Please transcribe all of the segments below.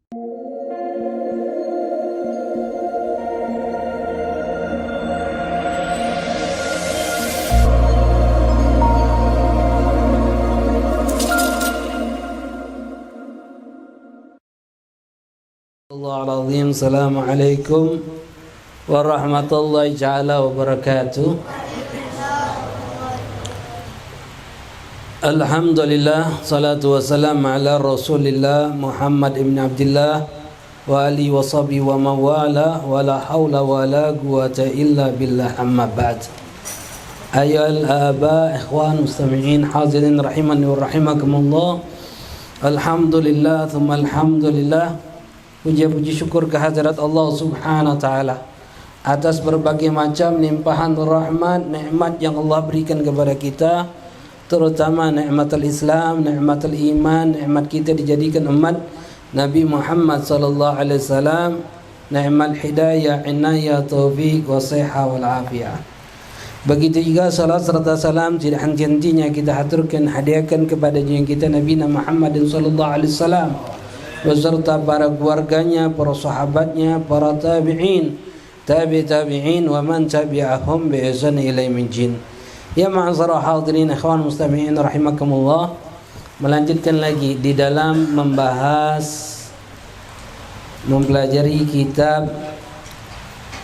Bismillahirrahmanirrahim. Assalamualaikum warahmatullahi ta'ala wabarakatuh. Alhamdulillah, salatu wassalam ala rasulillah Muhammad ibn Abdullah wa alihi wa sahbihi wa mawala wa la hawla wa la quwata illa billah, amma ba'd. Ayyuhal aba, ikhwan, mustami'in, hadirin rahimani wa rahimakumullah. Alhamdulillah, thumma alhamdulillah. Puji-puji syukur kehadirat Allah Subhanahu wa taala atas berbagai macam limpahan rahmat, nikmat yang Allah berikan kepada kita, terutama nikmatul Islam, nikmatul iman, nikmat kita dijadikan umat Nabi Muhammad sallallahu alaihi wasallam, nikmat hidayah, inayah, taufik, wasihah wal afiyah. Begitu juga salat serta salam tidak henti-hentinya kita haturkan, hadiahkan kepada junjungan kita Nabi Muhammad sallallahu alaihi wasallam beserta para keluarganya, para sahabatnya, para tabi'in, tabi'in wa man tabi'ahum bi ihsan ila yaumil din. Ya ma'azara hadirin ikhwan mustami'in rahimakumullah. Melanjutkan lagi di dalam mempelajari kitab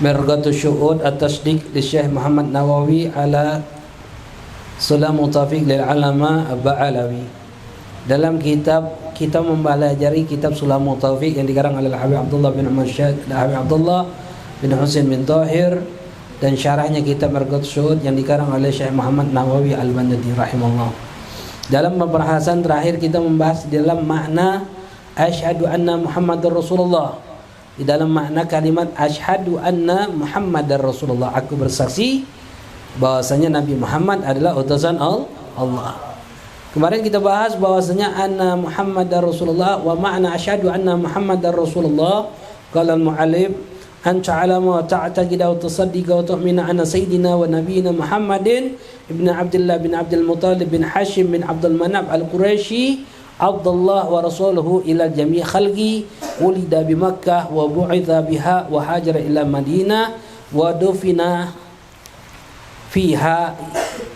Mirqatus Syuhud At-Tasdiq li Syekh Muhammad Nawawi ala Sulam Mutafiq lil Alama Ba'alawi. Dalam kitab kita mempelajari kitab Sulam Taufiq yang dikarang oleh Habib Abdullah bin Umar Habib Abdullah bin Husain bin Tahir, dan syarahnya kitab Mirqatus Syuhud yang dikarang oleh Syekh Muhammad Nawawi Al-Bandadi rahimahullah. Dalam pembahasan terakhir kita membahas di dalam makna asyhadu anna Muhammadar Rasulullah. Di dalam makna kalimat asyhadu anna Muhammadar Rasulullah, aku bersaksi bahwasanya Nabi Muhammad adalah utusan Allah. Kemarin kita bahas bahwasanya anna Muhammadar Rasulullah wa ma'na asyhadu anna Muhammadar Rasulullah. Qala al-mu'allif an ta'lama wa ta'taqida wa tusaddiqa wa tu'mina anna sayyidina wa nabiyina Muhammadin ibn Abdullah bin Abdul Muttalib bin Hashim bin Abdul Manaf al-Quraisy Abdullah wa rasuluhu ila jami' khalqi wulida bi Makkah wa bu'itha biha wa hajara ila Madinah wa dufina fiha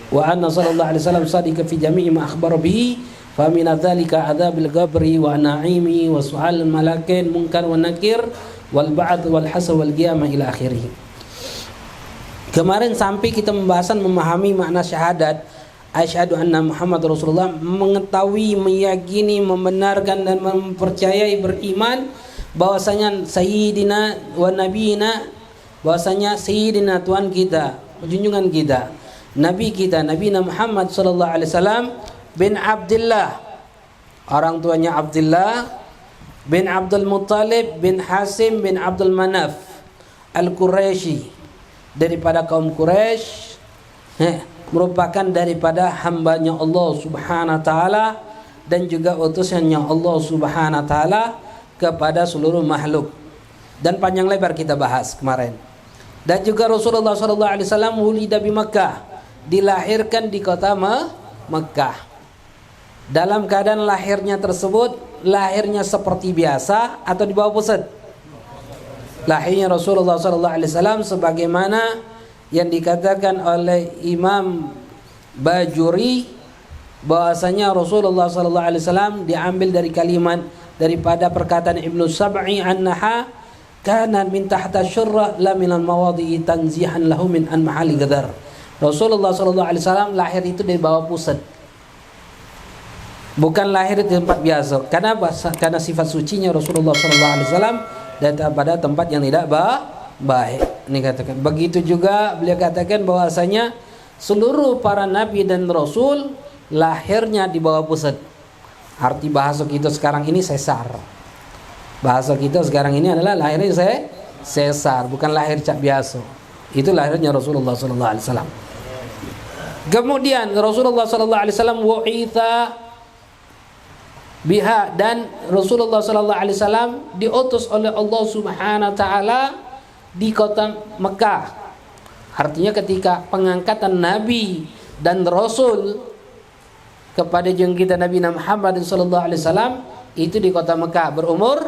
wa anna sallallahu alaihi wasallam sadiqa fi jami'i ma akhbara bihi fa min dzalika adzabil qabri wa na'imi wa su'al malakin munkar wa nakir wal ba'd wal hasab wal qiyamah ila akhirih. Kemarin sampai kita memahami makna syahadat asyhadu anna Muhammad Rasulullah, mengetahui, meyakini, membenarkan dan mempercayai, beriman bahwasanya sayyidina wa nabiyina, bahwasanya sayyidina Tuhan kita, junjungan kita, Nabi kita, Nabi Muhammad sallallahu alaihi wasallam bin Abdullah, orang tuanya Abdullah bin Abdul Muttalib bin Hasim bin Abdul Manaf Al-Quraisy, daripada kaum Quraisy, merupakan daripada hambanya Allah Subhanahu wa taala dan juga utusannya Allah Subhanahu wa taala kepada seluruh makhluk. Dan panjang lebar kita bahas kemarin. Dan juga Rasulullah sallallahu alaihi wasallam wulida bi Makkah, dilahirkan di kota Mekah. Dalam keadaan lahirnya tersebut, lahirnya seperti biasa atau di bawah pusat? Lahirnya Rasulullah sallallahu alaihi wasallam sebagaimana yang dikatakan oleh Imam Bajuri bahwasanya Rasulullah sallallahu alaihi wasallam diambil dari kalimat daripada perkataan Ibnu Sab'i annaha kana min tahta syurra la minal mawadi'i tanzihan lahu min an mahali gadar. Rasulullah sallallahu alaihi wasallam lahir itu dari bawah pusat, bukan lahir di tempat biasa. Karena sifat sucinya Rasulullah sallallahu alaihi wasallam daripada tempat yang tidak baik. Ini katakan. Begitu juga beliau katakan bahwasanya seluruh para nabi dan rasul lahirnya di bawah pusat. Arti bahasa kita sekarang ini sesar. Bahasa kita sekarang ini adalah lahirnya sesar, bukan lahir cak biasa. Itu lahirnya Rasulullah sallallahu alaihi wasallam. Kemudian Rasulullah sallallahu alaihi wasallam wa'itha biha, dan Rasulullah sallallahu alaihi wasallam diutus oleh Allah Subhanahu wa taala di kota Mekah. Artinya ketika pengangkatan nabi dan rasul kepada junjungan kita Nabi Muhammad sallallahu alaihi wasallam itu di kota Mekah berumur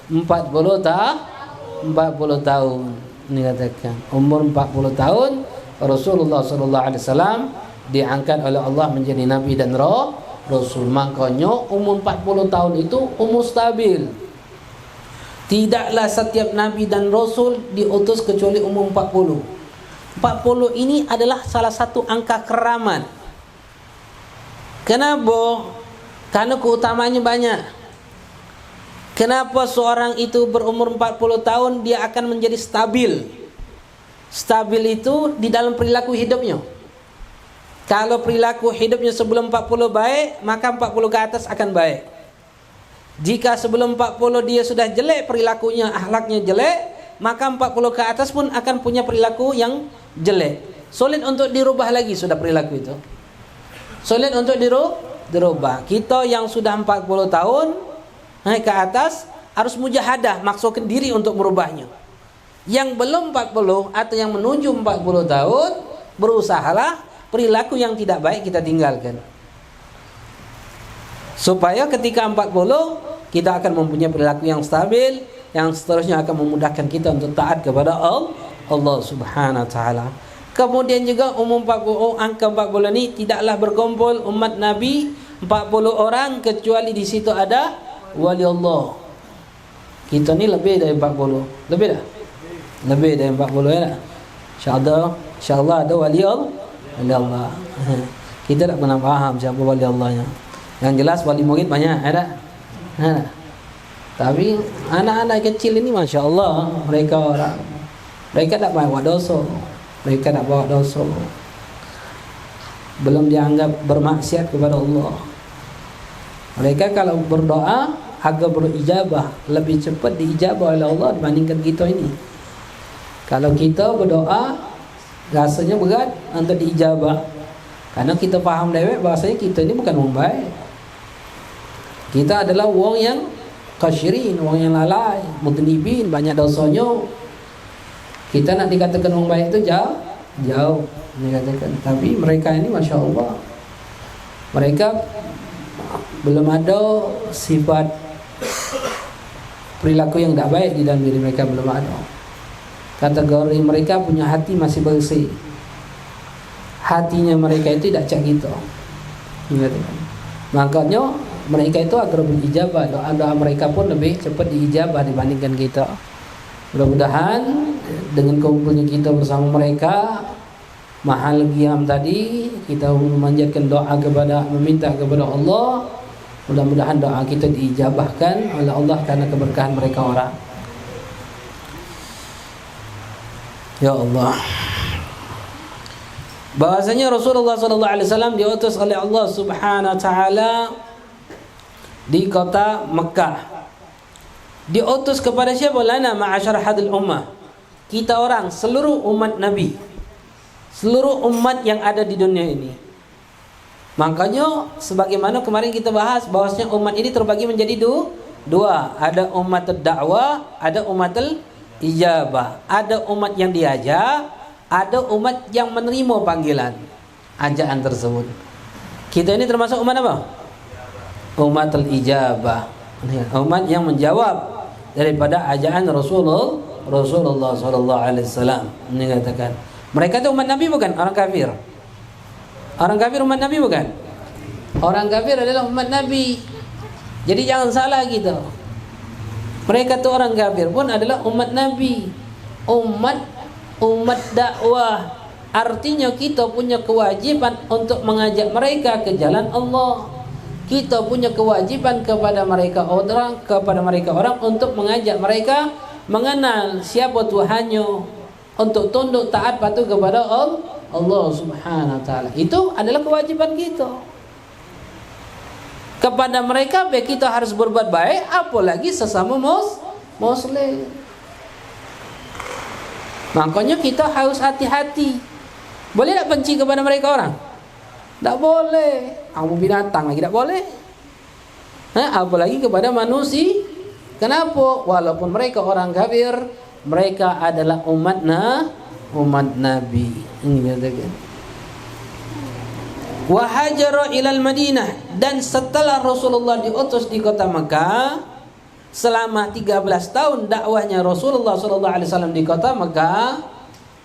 40 tahun. Ini katakan umur 40 tahun Rasulullah sallallahu alaihi wasallam diangkat oleh Allah menjadi nabi dan rasul. Makanya umur 40 tahun itu umur stabil. Tidaklah setiap nabi dan rasul diutus kecuali umur 40. 40 ini adalah salah satu angka keramat. Kenapa? Karena keutamanya banyak. Kenapa seorang itu berumur 40 tahun dia akan menjadi stabil? Stabil itu di dalam perilaku hidupnya. Kalau perilaku hidupnya sebelum 40 baik, maka 40 ke atas akan baik. Jika sebelum 40 dia sudah jelek perilakunya, akhlaknya jelek, maka 40 ke atas pun akan punya perilaku yang jelek. Sulit untuk dirubah lagi sudah perilaku itu. Sulit untuk dirubah. Kita yang sudah 40 tahun naik ke atas harus mujahadah, maksudkan diri untuk merubahnya. Yang belum 40 atau yang menuju 40 tahun, berusahalah perilaku yang tidak baik kita tinggalkan. Supaya ketika 40 kita akan mempunyai perilaku yang stabil, yang seterusnya akan memudahkan kita untuk taat kepada Allah Subhanahu wa taala. Kemudian juga umum 40, angka 40 ini tidaklah berkumpul umat Nabi 40 orang kecuali di situ ada wali Allah. Kita ni lebih dari 40. Lebih dah? Lebih dari 40 ya tak? InsyaAllah ada wali Allah. Kita tak pernah faham siapa wali Allahnya. Yang jelas wali murid banyak ya tak? Tapi anak-anak kecil ini Masya Allah, mereka tak buat dosa. Mereka tak bawa dosa. Belum dianggap bermaksiat kepada Allah. Mereka kalau berdoa agak berijabah, lebih cepat diijabah oleh Allah dibandingkan kita ini. Kalau kita berdoa rasanya berat untuk diijabah, karena kita faham dewek bahasanya kita ini bukan orang baik. Kita adalah orang yang kasyirin, orang yang lalai, mudnibin, banyak dosanya. Kita nak dikatakan orang baik itu jauh dikatakan. Tapi mereka ini Masya Allah, mereka belum ada sifat perilaku yang tidak baik di dalam diri mereka, belum ada. Kategori mereka punya hati masih bersih. Hatinya mereka itu tidak cak gitu. Makanya mereka itu agar berijabah, doa-doa mereka pun lebih cepat diijabah dibandingkan kita. Mudah-mudahan dengan kumpulnya kita bersama mereka mahal qiyam tadi, kita memanjatkan doa meminta kepada Allah. Mudah-mudahan doa kita diijabahkan oleh Allah karena keberkahan mereka orang. Ya Allah. Bahwasanya Rasulullah sallallahu alaihi wasallam diutus oleh Allah Subhanahu wa taala di kota Mekah. Diutus kepada siapa? Lana ma'asyar hadil ummah. Kita orang, seluruh umat Nabi, seluruh umat yang ada di dunia ini. Makanya sebagaimana kemarin kita bahas bahwasanya umat ini terbagi menjadi dua. Ada umat dakwah, ada umat ijabah. Ada umat yang diajak, ada umat yang menerima panggilan ajakan tersebut. Kita ini termasuk umat apa? Umat ijabah. Umat yang menjawab daripada ajakan Rasulullah sallallahu alaihi wasallam. Ini katakan, mereka itu umat Nabi bukan orang kafir. Orang kafir umat Nabi bukan? Orang kafir adalah umat Nabi. Jadi jangan salah gitu. Mereka itu orang kafir pun adalah umat Nabi. Umat dakwah. Artinya kita punya kewajiban untuk mengajak mereka ke jalan Allah. Kita punya kewajiban kepada mereka orang untuk mengajak mereka mengenal siapa Tuhannya, untuk tunduk taat patuh kepada Allah Subhanahu wa taala. Itu adalah kewajiban kita. Kepada mereka kita harus berbuat baik, apalagi sesama muslim. Makanya kita harus hati-hati. Boleh tak benci kepada mereka orang? Tak boleh. Kamu binatang lagi tak boleh. Apalagi kepada manusia. Kenapa? Walaupun mereka orang kafir, mereka adalah umat Nabi. Ini katakan. Wa hajara ilal Madinah, dan setelah Rasulullah diutus di kota Makkah, selama 13 tahun dakwahnya Rasulullah SAW di kota Mekah,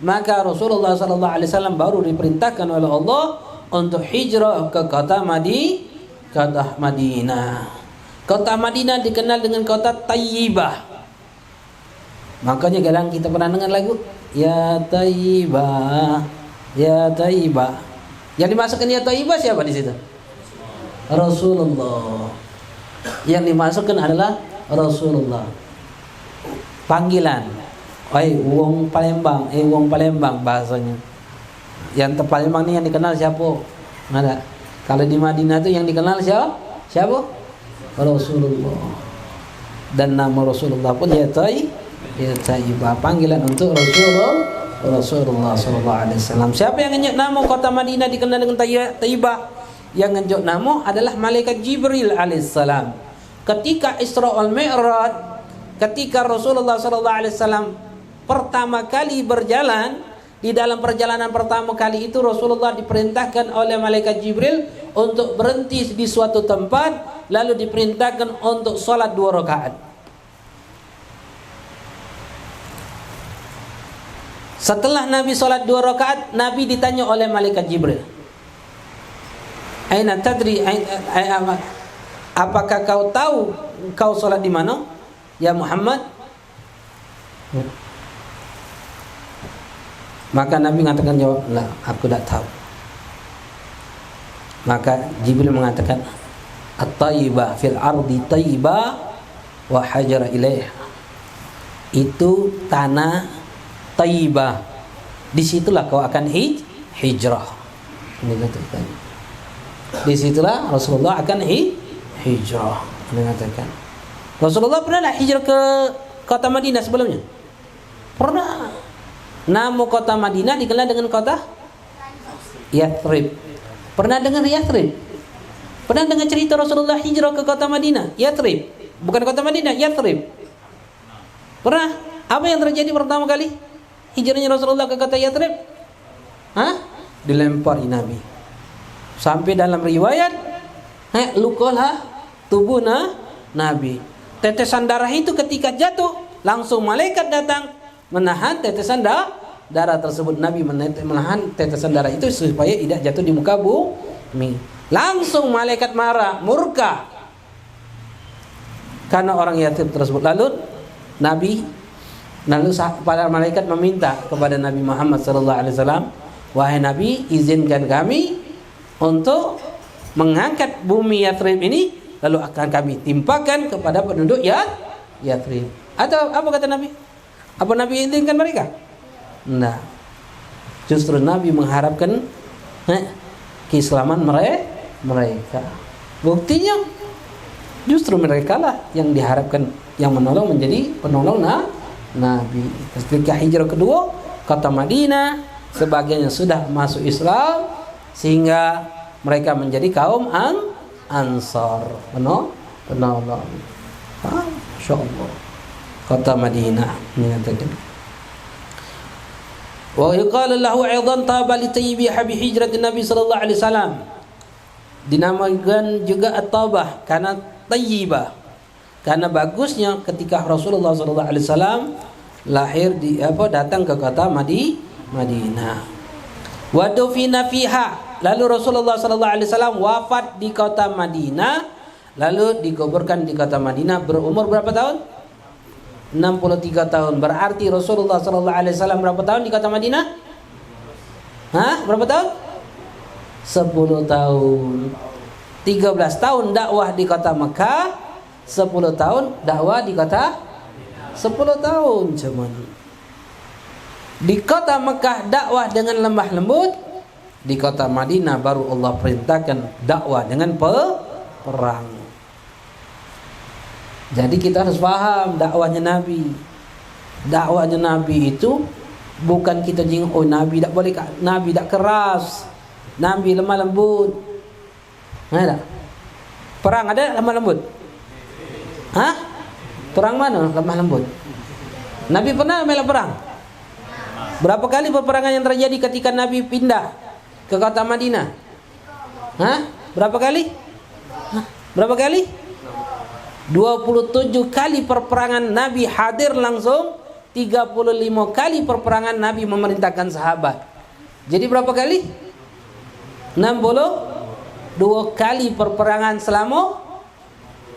maka Rasulullah SAW baru diperintahkan oleh Allah untuk hijrah ke kota Madinah. Kota Madinah dikenal dengan kota Tayyibah. Makanya kadang kita pernah dengar lagu Ya Tayyibah, Ya Tayyibah. Yang dimasukkan Ya Tayyibah siapa di situ? Rasulullah. Yang dimasukkan adalah Rasulullah. Panggilan. Wong Palembang, Wong Palembang bahasanya. Yang Palembang ini yang dikenal siapa? Ada. Kalau di Madinah itu yang dikenal siapa? Rasulullah. Dan nama Rasulullah pun Ya Tayyibah, panggilan untuk Rasulullah sallallahu alaihi wasallam. Siapa yang ngenyok nama kota Madinah dikenal dengan Tayyibah? Yang ngenyok nama adalah malaikat Jibril alaihissalam. Ketika Isra wal Mi'raj, ketika Rasulullah sallallahu alaihi wasallam pertama kali berjalan, di dalam perjalanan pertama kali itu Rasulullah diperintahkan oleh malaikat Jibril untuk berhenti di suatu tempat, lalu diperintahkan untuk sholat 2 rakaat. Setelah Nabi sholat 2 rakaat, Nabi ditanya oleh malaikat Jibril, Aina tadri, apakah kau tahu kau sholat di mana, ya Muhammad? Maka Nabi mengatakan jawab, "La, aku tidak tahu." Maka Jibril mengatakan, "At-tayyibah fil ardi tayyibah wa hajara ilaiha." Itu tanah tayyibah. Disitulah kau akan hijrah. Disitulah Rasulullah akan hijrah. Mengatakan, Rasulullah pernah hijrah ke kota Madinah sebelumnya? Pernah. Nama kota Madinah dikenal dengan kota Yathrib. Pernah dengar Yathrib? Pernah dengar cerita Rasulullah hijrah ke kota Madinah? Yathrib. Bukan kota Madinah, Yathrib. Pernah? Apa yang terjadi pertama kali hijrahnya Rasulullah ke kota Yathrib? Dilempari Nabi. Sampai dalam riwayat, lukalah tubuh Nabi. Tetesan darah itu ketika jatuh, langsung malaikat datang menahan tetesan darah tersebut. Nabi menahan tetesan darah itu supaya tidak jatuh di muka bumi. Langsung malaikat marah, murka karena orang yatim tersebut. Lalu para malaikat meminta kepada Nabi Muhammad SAW, "Wahai Nabi, izinkan kami untuk mengangkat bumi Yathrib ini, lalu akan kami timpakan kepada penduduk Yathrib." Atau apa kata Nabi? Apa Nabi izinkan mereka? Nah, justru Nabi mengharapkan keislaman mereka. Buktinya justru mereka lah yang diharapkan, yang menolong, menjadi penolong Nabi. Ketika hijrah kedua, kota Madinah sebagiannya sudah masuk Islam, sehingga mereka menjadi kaum Ansar, penolong. Masya Allah. Kota Madinah menyatakan, wa yuqalu lahu aidan taba li tayyibiha bi hijratin Nabi sallallahu alaihi wasallam. Dinamakan juga at-tabah karena tayyibah, karena bagusnya ketika Rasulullah sallallahu alaihi wasallam lahir datang ke kota Madinah. Wa dufina fiha, lalu Rasulullah sallallahu alaihi wasallam wafat di kota Madinah, lalu dikuburkan di kota Madinah berumur berapa tahun? 63 tahun. Berarti Rasulullah sallallahu alaihi wasallam berapa tahun di kota Madinah? Berapa tahun? 10 tahun. 13 tahun dakwah di kota Mekah, 10 tahun dakwah di kota 10 tahun cuman. Di kota Mekah dakwah dengan lemah lembut, di kota Madinah baru Allah perintahkan dakwah dengan perang. Jadi kita harus paham dakwahnya Nabi. Dakwahnya Nabi itu bukan kita jenguk, Nabi tak boleh, Nabi tak keras, Nabi lemah lembut. Ada perang, ada lemah lembut? Perang mana lemah lembut? Nabi pernah mela perang? Berapa kali peperangan yang terjadi ketika Nabi pindah ke kota Madinah? Berapa kali? Berapa kali? 27 kali perperangan Nabi hadir langsung, 35 kali perperangan Nabi memerintahkan sahabat. Jadi berapa kali? 62 kali perperangan selama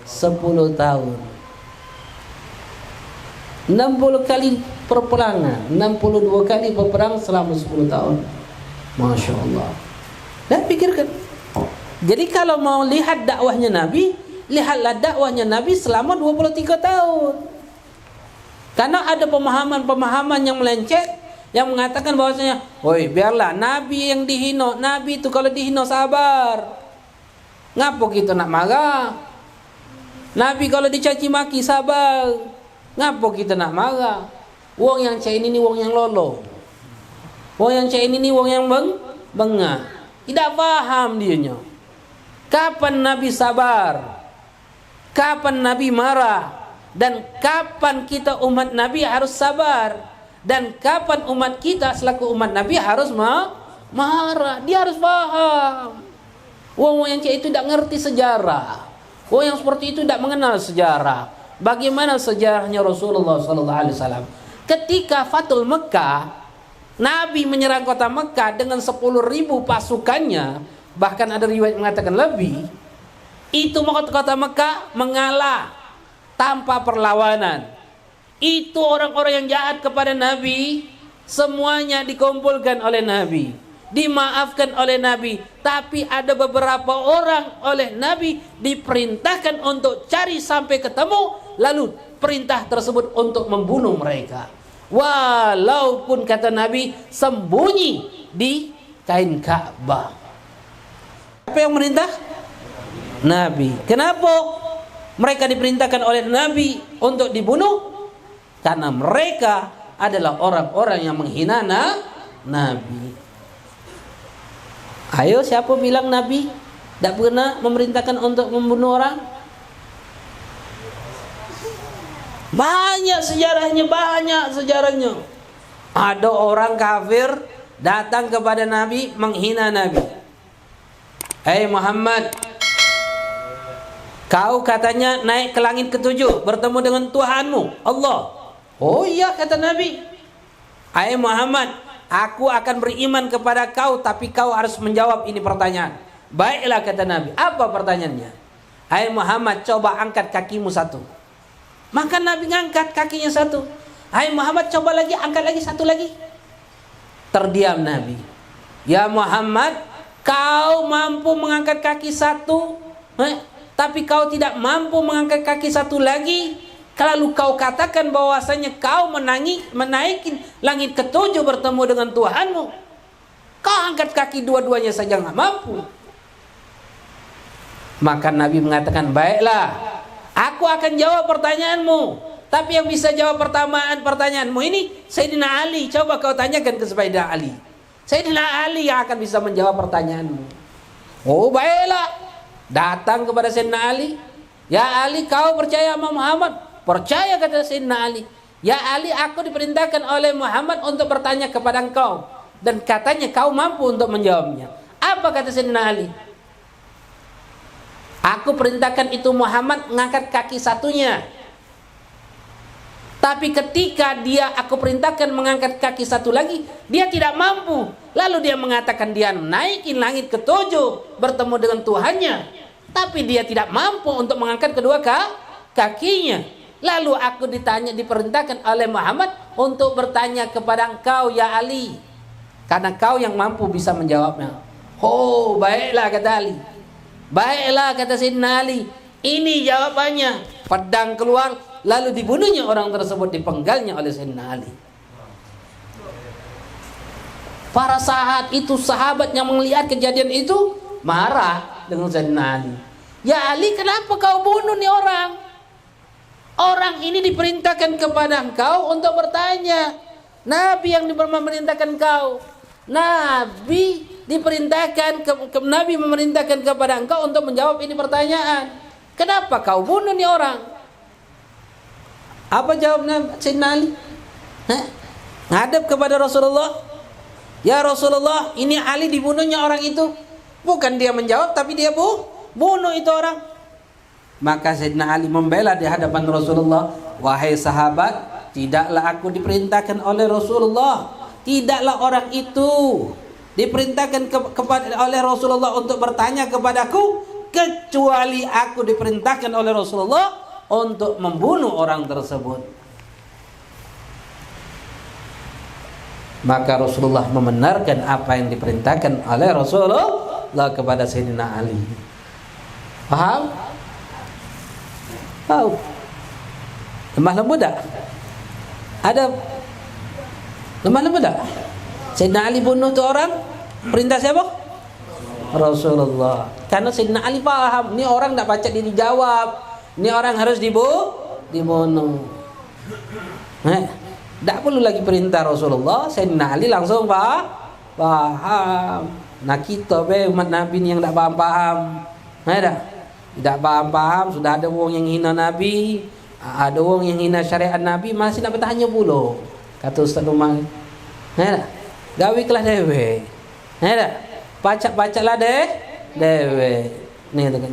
10 tahun. 60 kali perperangan, 62 kali perperangan selama 10 tahun. Masya Allah. Dan pikirkan, jadi kalau mau lihat dakwahnya Nabi, lihatlah dakwahnya Nabi selama 23 tahun. Karena ada pemahaman-pemahaman yang melenceng, yang mengatakan bahwasanya, woi biarlah Nabi yang dihina. Nabi itu kalau dihina sabar. Ngapo kita nak marah? Nabi kalau dicaci maki sabar. Ngapo kita nak marah? Wong yang cai ini wong yang lolo. Wong yang cai ini wong yang bengah. Tidak paham dianya. Kapan Nabi sabar? Kapan Nabi marah? Dan kapan kita umat Nabi harus sabar? Dan kapan umat kita selaku umat Nabi harus marah? Dia harus paham. Wong yang itu tidak ngerti sejarah. Wong yang seperti itu tidak mengenal sejarah. Bagaimana sejarahnya Rasulullah SAW? Ketika Fathul Mekah, Nabi menyerang kota Mekah dengan 10.000 pasukannya, bahkan ada riwayat mengatakan lebih. Itu kota Mekah mengalah tanpa perlawanan. Itu orang-orang yang jahat kepada Nabi, semuanya dikumpulkan oleh Nabi, dimaafkan oleh Nabi. Tapi ada beberapa orang oleh Nabi diperintahkan untuk cari sampai ketemu, lalu perintah tersebut untuk membunuh mereka, walaupun kata Nabi sembunyi di kain Ka'bah. Apa yang merintah? Nabi. Kenapa mereka diperintahkan oleh Nabi untuk dibunuh? Karena mereka adalah orang-orang yang menghina Nabi. Ayo, siapa bilang Nabi tidak pernah memerintahkan untuk membunuh orang? Banyak sejarahnya. Ada orang kafir datang kepada Nabi, menghina Nabi. Hei Muhammad, kau katanya naik ke langit ke-7 bertemu dengan Tuhanmu Allah. Oh iya, kata Nabi. Hai Muhammad, aku akan beriman kepada kau, tapi kau harus menjawab ini pertanyaan. Baiklah, kata Nabi. Apa pertanyaannya? Hai Muhammad, coba angkat kakimu satu. Maka Nabi ngangkat kakinya satu. Hai Muhammad, coba lagi, angkat lagi satu lagi. Terdiam Nabi. Ya Muhammad, kau mampu mengangkat kaki satu, tapi kau tidak mampu mengangkat kaki satu lagi. Kalau kau katakan bahwasanya kau menaikin langit ke-7 bertemu dengan Tuhanmu, kau angkat kaki dua-duanya saja nggak mampu. Maka Nabi mengatakan, baiklah, aku akan jawab pertanyaanmu, tapi yang bisa jawab pertanyaanmu ini Sayyidina Ali. Coba kau tanyakan ke Sayyidina Ali. Sayyidina Ali yang akan bisa menjawab pertanyaanmu. Oh baiklah, datang kepada Sayyidina Ali. Ya Ali, kau percaya sama Muhammad? Percaya, kata Sayyidina Ali. Ya Ali, aku diperintahkan oleh Muhammad untuk bertanya kepada engkau, dan katanya kau mampu untuk menjawabnya. Apa kata Sayyidina Ali? Aku perintahkan itu Muhammad mengangkat kaki satunya, tapi ketika aku perintahkan mengangkat kaki satu lagi, dia tidak mampu. Lalu dia mengatakan dia naikin langit ke-7 bertemu dengan Tuhannya, tapi dia tidak mampu untuk mengangkat kedua kakinya. Lalu aku diperintahkan oleh Muhammad untuk bertanya kepada engkau, ya Ali, karena kau yang mampu bisa menjawabnya. Oh baiklah, kata Ali. Baiklah, kata Sayyidina Ali, ini jawabannya. Pedang keluar, lalu dibunuhnya orang tersebut, dipenggalnya oleh Sayyidina Ali. Para sahabat yang melihat kejadian itu marah dengan Sayyidina Ali. Ya Ali, kenapa kau bunuh nih orang? Orang ini diperintahkan kepada engkau untuk bertanya. Nabi yang memerintahkan kau. Nabi Nabi memerintahkan kepada engkau untuk menjawab ini pertanyaan. Kenapa kau bunuh nih orang? Apa jawabnya Sayyidina Ali? Ngadep kepada Rasulullah. Ya Rasulullah, ini Ali dibunuhnya orang itu. Bukan dia menjawab, tapi dia bunuh itu orang. Maka Sayyidina Ali membela di hadapan Rasulullah, wahai sahabat, tidaklah aku diperintahkan oleh Rasulullah, tidaklah orang itu diperintahkan kepada oleh Rasulullah untuk bertanya kepadaku, kecuali aku diperintahkan oleh Rasulullah untuk membunuh orang tersebut. Maka Rasulullah membenarkan apa yang diperintahkan oleh Rasulullah kepada Sayyidina Ali. Paham? Tahu? Lemah lembut tak? Ada lemah lembut tak? Sayyidina Ali bunuh tu orang, perintah siapa? Rasulullah. Karena Sayyidina Ali paham, ni orang tak baca dia dijawab, ni orang harus dibunuh. Tak perlu lagi perintah Rasulullah. Sayyidina Ali langsung paham. Nah kita umat Nabi ni yang tak faham-faham, tidak faham-faham, sudah ada orang yang hina Nabi, ada orang yang hina syariat Nabi, masih nak bertanya pula. Kata Ustaz Umar, gawiklah dewe, baca-bacalah dewe.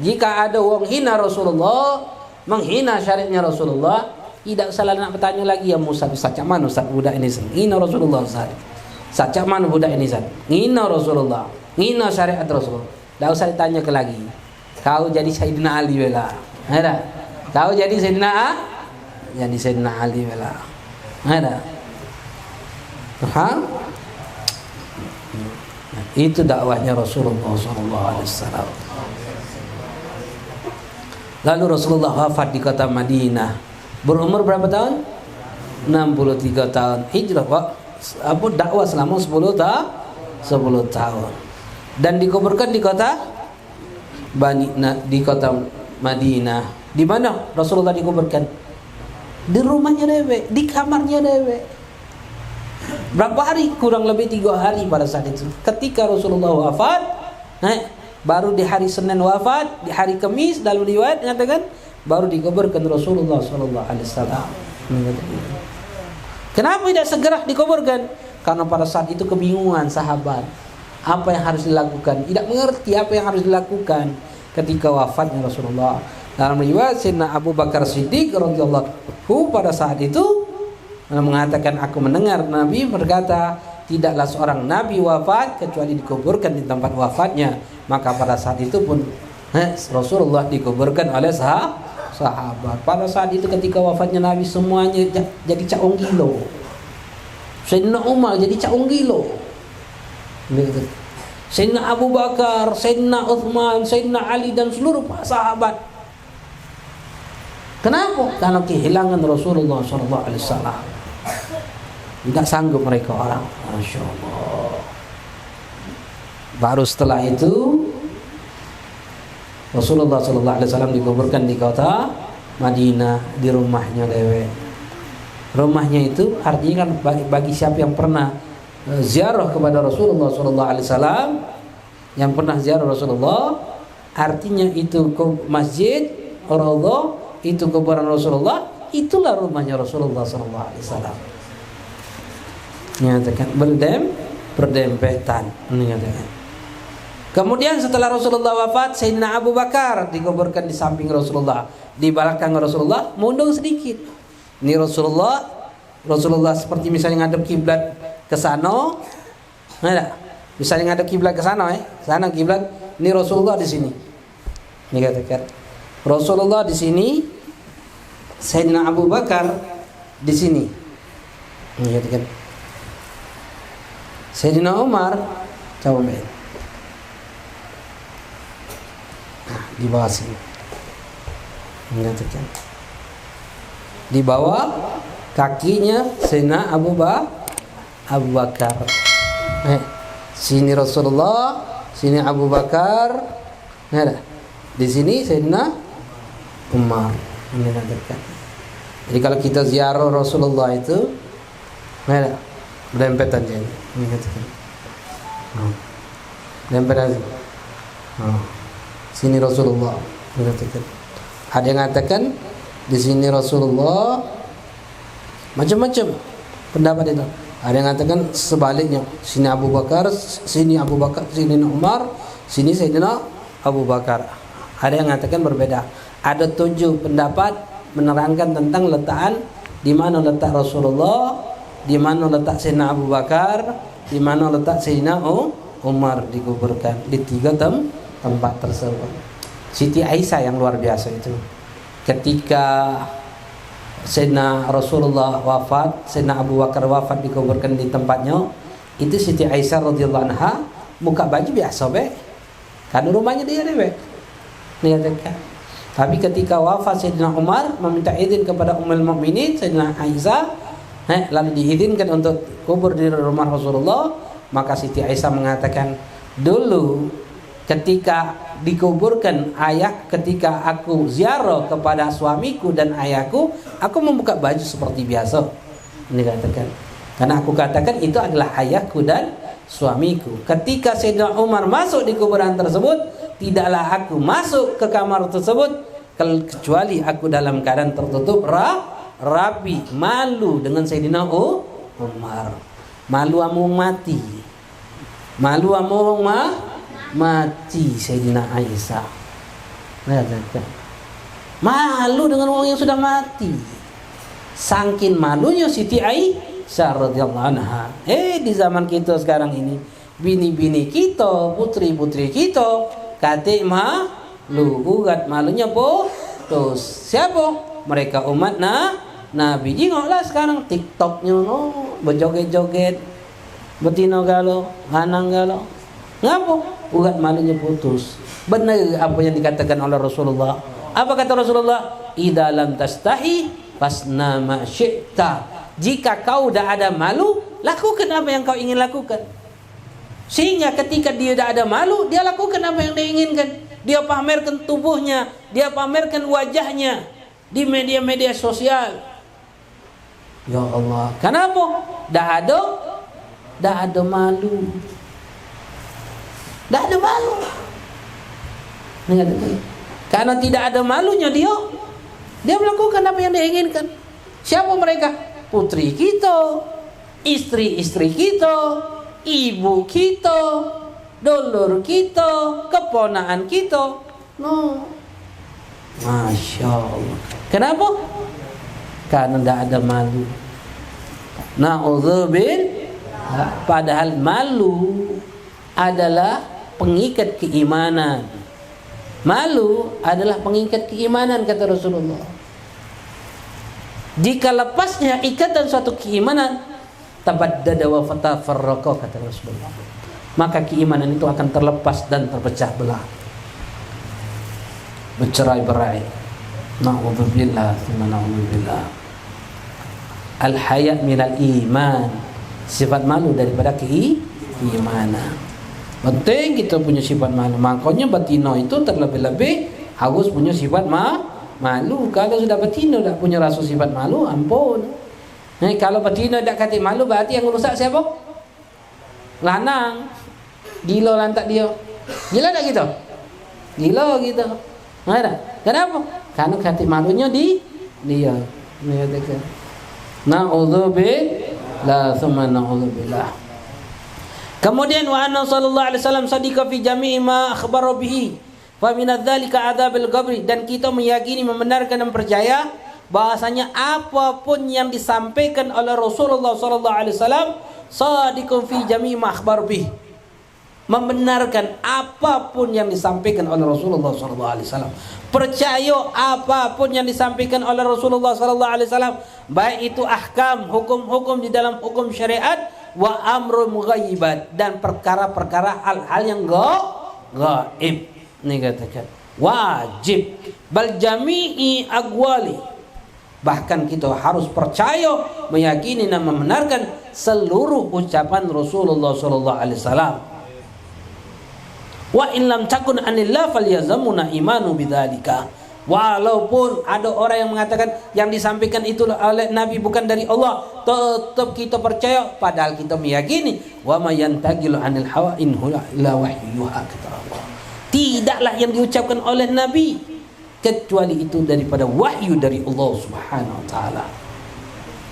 Jika ada orang hina Rasulullah, menghina syariatnya Rasulullah, tidak salah nak bertanya lagi, ya Musa, Ustaz cak mana Ustaz budak ini hina Rasulullah, Ustaz cak mana budak ini Ustaz hina Rasulullah, hina syariat Rasulullah. Tak usah ditanya ke lagi. Kau jadi Sayyidina Ali bela. Kau jadi Sayyidina Ali bela. Itu dakwahnya Rasulullah SAW. Lalu Rasulullah wafat di kota Madinah. Berumur berapa tahun? 63 tahun. Hijrah, Pak. Dakwah selama 10 tahun. Dan dikuburkan di kota Madinah. Di mana Rasulullah dikuburkan? Di rumahnya dewe, di kamarnya dewe. Berapa hari? Kurang lebih 3 hari pada saat itu. Ketika Rasulullah wafat, baru di hari Senin wafat, di hari Kamis dalam riwayat mengatakan baru dikuburkan Rasulullah SAW. Kenapa tidak segera dikuburkan? Karena pada saat itu kebingungan sahabat, apa yang harus dilakukan, tidak mengerti apa yang harus dilakukan ketika wafatnya Rasulullah. Dalam riwayat Sayyidina Abu Bakar Siddiq radhiyallahu pada saat itu mengatakan, aku mendengar Nabi berkata, tidaklah seorang Nabi wafat kecuali dikuburkan di tempat wafatnya. Maka pada saat itu pun Rasulullah dikuburkan oleh sahabat. Pada saat itu ketika wafatnya Nabi, semuanya jadi caung gilo. Sayyidina Umar jadi caung gilo. Sayyidina Abu Bakar, Sayyidina Uthman, Sayyidina Ali dan seluruh sahabat. Kenapa? Karena kehilangan Rasulullah SAW. Tidak sanggup mereka orang. Masya Allah. Baru setelah itu Rasulullah SAW dikuburkan di kota Madinah, di rumahnya dewe. Rumahnya itu artinya kan bagi siapa yang pernah ziarah kepada Rasulullah SAW, yang pernah ziarah Rasulullah, artinya itu ke masjid, Raudhah, itu kuburan Rasulullah, itulah rumahnya Rasulullah SAW. Nyatakan berdempetan. Nyatakan. Kemudian setelah Rasulullah wafat, Sayyidina Abu Bakar dikuburkan di samping Rasulullah, di belakang Rasulullah, mundur sedikit. Ini Rasulullah seperti misalnya ngadep kiblat ke sana, misalnya ngadep kiblat ke sana, sana kiblat. Ini Rasulullah di sini. Ini katakan Rasulullah di sini, Sayyidina Abu Bakar di sini. Ini katakan Sayyidina Umar coba main. Di bawah sini. Mengatakan di bawah kakinya Sayyidina Abu Bakar. Sini Rasulullah, sini Abu Bakar. Di sini Sayyidina Umar. Mengatakan. Jadi kalau kita ziarah Rasulullah itu berdempetan jadi. Mengatakan. Dempetan. Sini Rasulullah mengatakan. Ada yang mengatakan di sini Rasulullah, macam-macam pendapat itu. Ada yang mengatakan sebaliknya, sini Abu Bakar, sini Umar, sini Sayyidina Abu Bakar. Ada yang mengatakan berbeda. Ada 7 pendapat menerangkan tentang letakan di mana letak Rasulullah, di mana letak Sayyidina Abu Bakar, di mana letak Sayyidina Umar dikuburkan di 3 tempat tersebut. Siti Aisyah yang luar biasa itu. Ketika Sayyidina Rasulullah wafat, Sayyidina Abu Bakar wafat dikuburkan di tempatnya, itu Siti Aisyah radhiyallahu anha buka baju biasa be. Kan rumahnya dia be. Tapi ketika wafat Sayyidina Umar meminta izin kepada Ummul Mukminin Sayyidina Aisyah, lalu diizinkan untuk kubur di rumah Rasulullah, maka Siti Aisyah mengatakan, dulu ketika dikuburkan ketika aku ziarah kepada suamiku dan ayahku, aku membuka baju seperti biasa. Ini katakan. Karena aku katakan itu adalah ayahku dan suamiku. Ketika Sayyidina Umar masuk di kuburan tersebut, tidaklah aku masuk ke kamar tersebut kecuali aku dalam keadaan tertutup rapi, malu dengan Sayyidina Umar. Malu amung mati. Malu amung mati Sayyidina Aisyah. Malu dengan orang yang sudah mati. Saking malunya Siti Aisyah radhiyallahu anha. Di zaman kita sekarang ini, bini-bini kita, putri-putri kita, kata malu, ugat malunya putus. Siapa? Mereka umat Nabi. Jingoklah sekarang TikToknya berjoget-joget, betina galau, hanang galau. Ngapa? Ugat malunya putus. Benar apa yang dikatakan oleh Rasulullah. Apa kata Rasulullah? Idza lam tastahi fasna ma syi'ta. Jika kau dah ada malu, lakukan apa yang kau ingin lakukan. Sehingga ketika dia dah ada malu, dia lakukan apa yang dia inginkan. Dia pamerkan tubuhnya, dia pamerkan wajahnya di media-media sosial. Ya Allah, kenapa? Dah ada malu. Dah ada malu. Karena tidak ada malunya dia melakukan apa yang dia inginkan. Siapa mereka? Putri kita, istri-istri kita, ibu kita, dulur kita, keponakan kita. Masya Allah. Kenapa? Karena tidak ada malu. Na'udzubillah. Padahal malu adalah pengikat keimanan. Malu adalah pengikat keimanan, kata Rasulullah. Jika lepasnya ikatan suatu keimanan, tabaddada wa fatafarraqa, kata Rasulullah, maka keimanan itu akan terlepas dan terpecah belah, bercerai-berai. Na'udzubillah, na'udzubillah. Al-haya' minal iman. Sifat malu daripada keimanan. Penting kita punya sifat malu. Makanya betina itu terlebih-lebih harus punya sifat malu. Kalau sudah betina tak punya rasa sifat malu, ampun. Kalau betina tak kata malu, berarti yang rusak siapa? Lanang. Gila lantak dia. Gila tak kita? Gila kita. Kenapa? Karena kata malunya dia. Na'udzubillah, thumma na'udzubillah. Kemudian wa anna sallallahu alaihi wasallam sadiqa fi jami'i ma akhbara bihi fa min dzalika adzabil qabri, dan kita meyakini, membenarkan dan percaya bahasanya apapun yang disampaikan oleh Rasulullah sallallahu alaihi wasallam sadiqun fi jami'i ma akhbara bihi, membenarkan apapun yang disampaikan oleh Rasulullah sallallahu alaihi wasallam, percaya apapun yang disampaikan oleh Rasulullah sallallahu alaihi wasallam, baik itu ahkam, hukum-hukum di dalam hukum syariat, wa amrul mughayyibat, dan perkara-perkara hal-hal yang gaib. Ini katakan wajib bal jami'i aqwali, bahkan kita harus percaya, meyakini dan membenarkan seluruh ucapan Rasulullah sallallahu alaihi wasallam. Wa in lam takun anillah falyazamuna imanu bidzalika. Walaupun ada orang yang mengatakan yang disampaikan itu oleh Nabi bukan dari Allah, tetap kita percaya, padahal kita meyakini wa may yantaqilu anil hawa in huwa illa wahyuha, kata Allah. Tidaklah yang diucapkan oleh Nabi kecuali itu daripada wahyu dari Allah Subhanahu wa taala.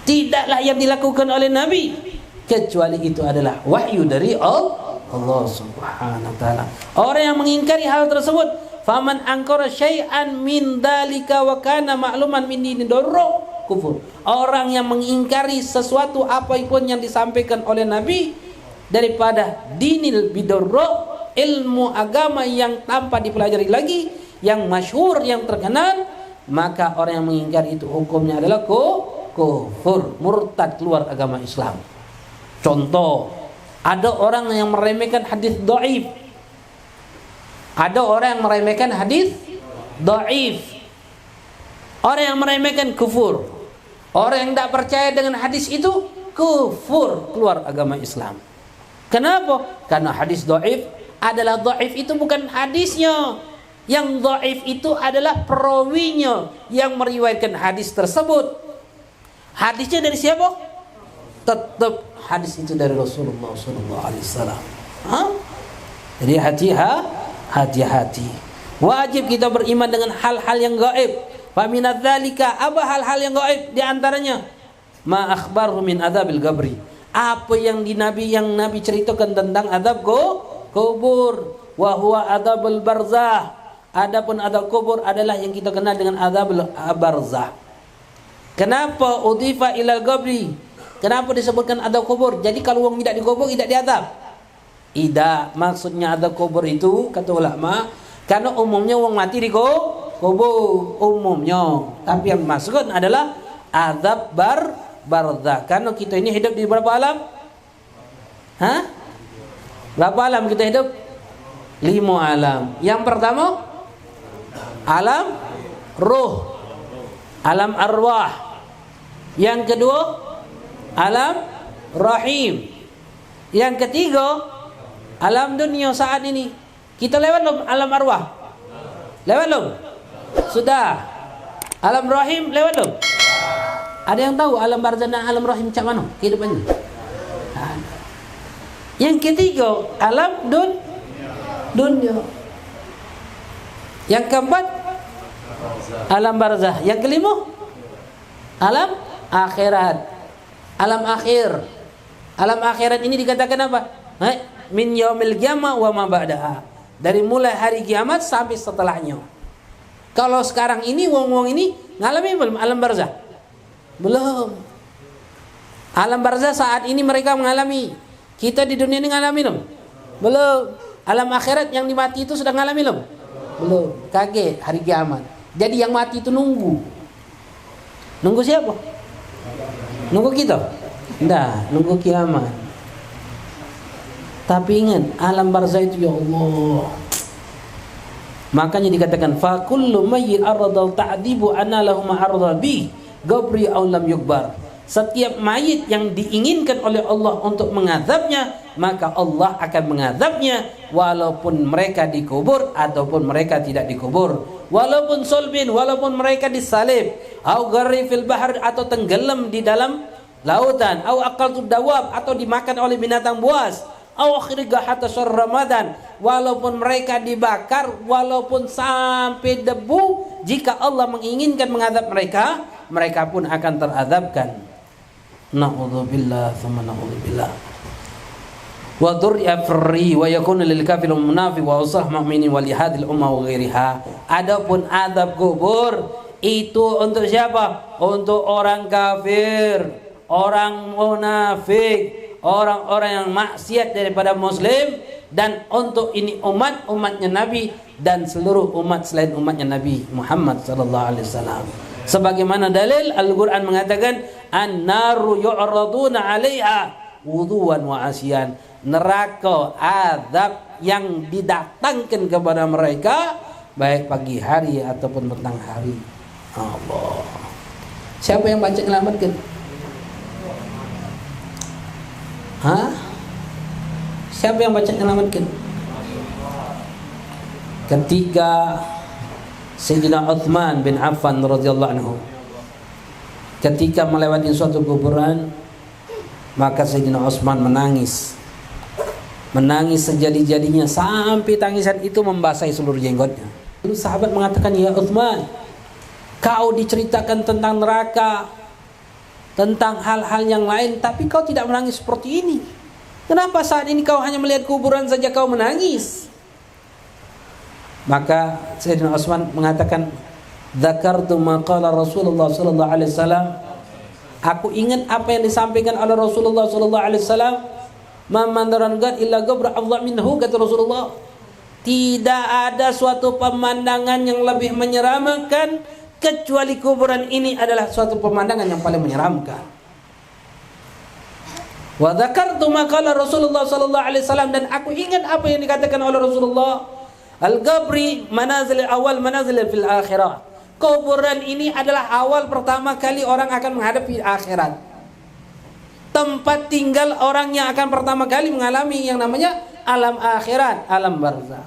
Tidaklah yang dilakukan oleh Nabi kecuali itu adalah wahyu dari Allah Subhanahu wa taala. Orang yang mengingkari hal tersebut, Faman angkara syai'an min dalika wa kana ma'luman min dini dorro kufur. Orang yang mengingkari sesuatu apapun yang disampaikan oleh Nabi daripada dinil bidorro, ilmu agama yang tanpa dipelajari lagi, yang masyhur, yang terkenal, maka orang yang mengingkari itu hukumnya adalah kufur, murtad, keluar agama Islam. Contoh, ada orang yang meremehkan hadis dhaif. Ada orang yang meremehkan hadis dhaif. Orang yang meremehkan kufur. Orang yang tidak percaya dengan hadis itu kufur, keluar agama Islam. Kenapa? Karena hadis dhaif adalah dhaif itu bukan hadisnya. Yang dhaif itu adalah perawinya yang meriwayatkan hadis tersebut. Hadisnya dari siapa? Tetap hadis itu dari Rasulullah sallallahu alaihi wasallam. Jadi hati-hati. Wajib kita beriman dengan hal-hal yang gaib. Fa minadz dzalika, apa hal-hal yang gaib? Di antaranya ma akhbaru min adzabil qabri. Apa yang Nabi ceritakan tentang azab kubur. Wa huwa adzabul barzah. Adapun azab kubur adalah yang kita kenal dengan azabul barzah. Kenapa udhifa ilal qabri? Kenapa disebutkan azab kubur? Jadi kalau orang tidak dikubur tidak diazab. Tidak, maksudnya azab kubur itu kata ulama, karena umumnya orang mati dikubur umumnya. Tapi yang maksud adalah azab barzah. Karena kita ini hidup di berapa alam? Berapa alam kita hidup? 5 alam. Yang pertama alam ruh, alam arwah. Yang kedua alam rahim. Yang ketiga alam dunia saat ini. Kita lewat belum alam arwah? Lewat belum? Sudah. Alam rahim lewat belum? Ada yang tahu alam barzah dan alam rahim macam mana kehidupannya? Yang ketiga alam dunia. Yang keempat alam barzah. Yang kelima alam akhirat. Alam akhir. Alam akhirat ini dikatakan apa? Min yaumil qiyamah wa ma ba'daha. Dari mulai hari kiamat sampai setelahnya. Kalau sekarang ini wong-wong ini ngalami belum alam barzah? Belum. Alam barzah saat ini mereka mengalami. Kita di dunia ini ngalami belum? Belum. Alam akhirat yang dimati itu sudah ngalami belum? Belum. Kaget hari kiamat. Jadi yang mati itu nunggu. Nunggu siapa? Nunggu kita? Enggak, nunggu kiamat. Tapi ingat, alam barzah itu ya Allah. Makanya dikatakan fa kullu mayyit arada ta'dibu ana lahum arda bi gabri aw lam yukbar. Setiap mayit yang diinginkan oleh Allah untuk mengazabnya, maka Allah akan mengazabnya walaupun mereka dikubur ataupun mereka tidak dikubur. Walaupun sulbin, walaupun mereka disalib, au gharri fil bahr, atau tenggelam di dalam lautan, au aqaltud dawab, atau dimakan oleh binatang buas, au akhriga hatta syar Ramadan, walaupun mereka dibakar, walaupun sampai debu, jika Allah menginginkan mengadab mereka, mereka pun akan terazabkan. Na'udzubillah thumma na'udzubillah. Wa dhurriya firri wa yakunu lil kafir munafi wa usah mu'minin wa li hadhil umma wa ghairiha. Adapun azab kubur itu untuk siapa? Untuk orang kafir, orang munafik, orang-orang yang maksiat daripada muslim, dan untuk ini umatnya Nabi dan seluruh umat selain umatnya Nabi Muhammad sallallahu alaihi wasallam. Sebagaimana dalil Al-Qur'an mengatakan an-naru yu'raduna 'alaiha wuduwan wa asyan. Neraka azab yang didatangkan kepada mereka baik pagi hari ataupun petang hari. Allah. Siapa yang baca nyelamatkan? Siapa yang baca nyelamatkan? Ketika Sayyidina Uthman bin Affan radhiyallahu anhu ketika melewati suatu kuburan, maka Sayyidina Utsman menangis sejadi-jadinya sampai tangisan itu membasahi seluruh jenggotnya. Lalu sahabat mengatakan, ya Uthman, kau diceritakan tentang neraka, tentang hal-hal yang lain, tapi kau tidak menangis seperti ini. Kenapa saat ini kau hanya melihat kuburan saja kau menangis? Maka Sayyidina Utsman mengatakan, "Dzakartu ma qala Rasulullah sallallahu alaihi wasallam." Aku ingat apa yang disampaikan oleh Rasulullah sallallahu alaihi wasallam. "Ma mandarangan illa gabra Allah minhu," kata Rasulullah. Tidak ada suatu pemandangan yang lebih menyeramkan kecuali kuburan ini adalah suatu pemandangan yang paling menyeramkan. Wa dzakartu ma qala Rasulullah sallallahu alaihi wasallam, dan aku ingat apa yang dikatakan oleh Rasulullah. Al-qabri manazil awal manazil fil akhirah. Kuburan ini adalah awal pertama kali orang akan menghadapi akhirat. Tempat tinggal orang yang akan pertama kali mengalami yang namanya alam akhirat, alam barzakh.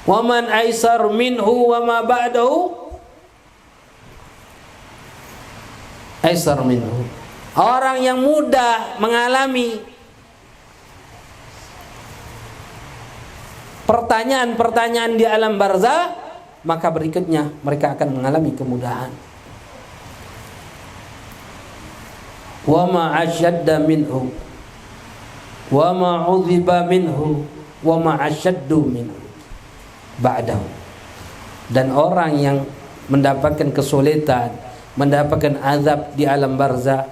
Wa man aisar minhu wa ma ba'dahu aisar minhu. Orang yang mudah mengalami pertanyaan-pertanyaan di alam barzakh, maka berikutnya mereka akan mengalami kemudahan. Wa ma ashadda minhu wa ma udhiba minhu wa ma ashaddu minhu ba'dahu. Dan orang yang mendapatkan kesulitan, mendapatkan azab di alam barzakh,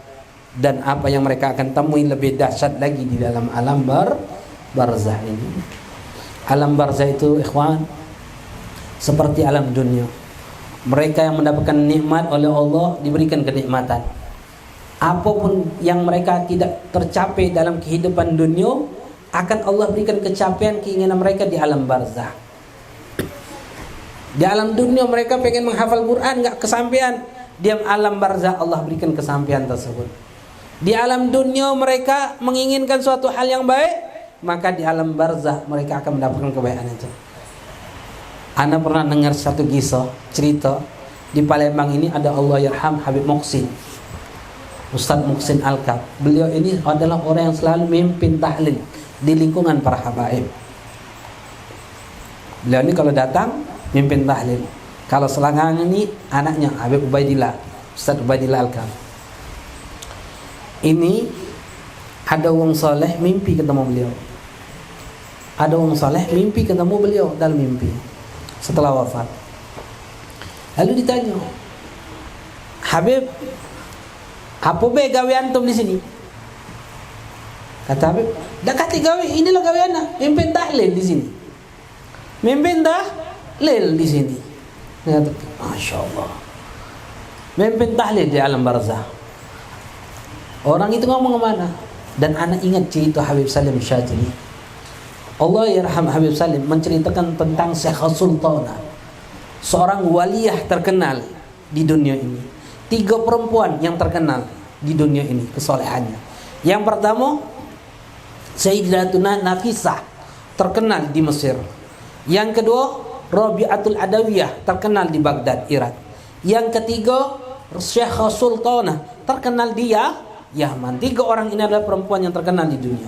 dan apa yang mereka akan temui lebih dahsyat lagi di dalam alam barzakh ini. Alam barzakh itu, ikhwan, seperti alam dunia. Mereka yang mendapatkan nikmat oleh Allah diberikan kenikmatan. Apapun yang mereka tidak tercapai dalam kehidupan dunia, akan Allah berikan kecapean keinginan mereka di alam barzakh. Di alam dunia mereka pengen menghafal Quran, nggak kesampaian. Di alam barzakh Allah berikan kesampaian tersebut. Di alam dunia mereka menginginkan suatu hal yang baik, maka di alam barzakh mereka akan mendapatkan kebaikan itu. Ana pernah dengar satu kisah, cerita di Palembang ini ada Allahyarham Habib Muhsin, Ustadz Muhsin Alkaf. Beliau ini adalah orang yang selalu memimpin tahlil di lingkungan para habaib. Beliau ini kalau datang mimpin tahlil. Kalau selangkangan ini anaknya Habib Ubaidillah, Ustadz Ubaidillah Alkaf. Ini ada wong soleh mimpi ketemu beliau. Ada orang saleh mimpi ketemu beliau dalam mimpi setelah wafat. Lalu ditanya, "Habib, apa be gawe antum di sini?" Kata Habib, "Dah kata gawe, inilah gawe ana, mimpin tahlil di sini. Mimpin tahlil di sini." Kata, "Masya Allah, mimpin tahlil di alam barzakh." Orang itu ngomong kemana? Dan anak ingat cerita Habib Salim Syadzili. Allahyarham Habib Salim menceritakan tentang Syekh Sultanah, seorang waliyah terkenal di dunia ini. 3 perempuan yang terkenal di dunia ini kesolehannya. Yang pertama, Sayyidatuna Nafisah, terkenal di Mesir. Yang kedua, Rabi'atul Adawiyah, terkenal di Baghdad, Irak. Yang ketiga, Syekh Sultanah, terkenal di Yaman. 3 orang ini adalah perempuan yang terkenal di dunia.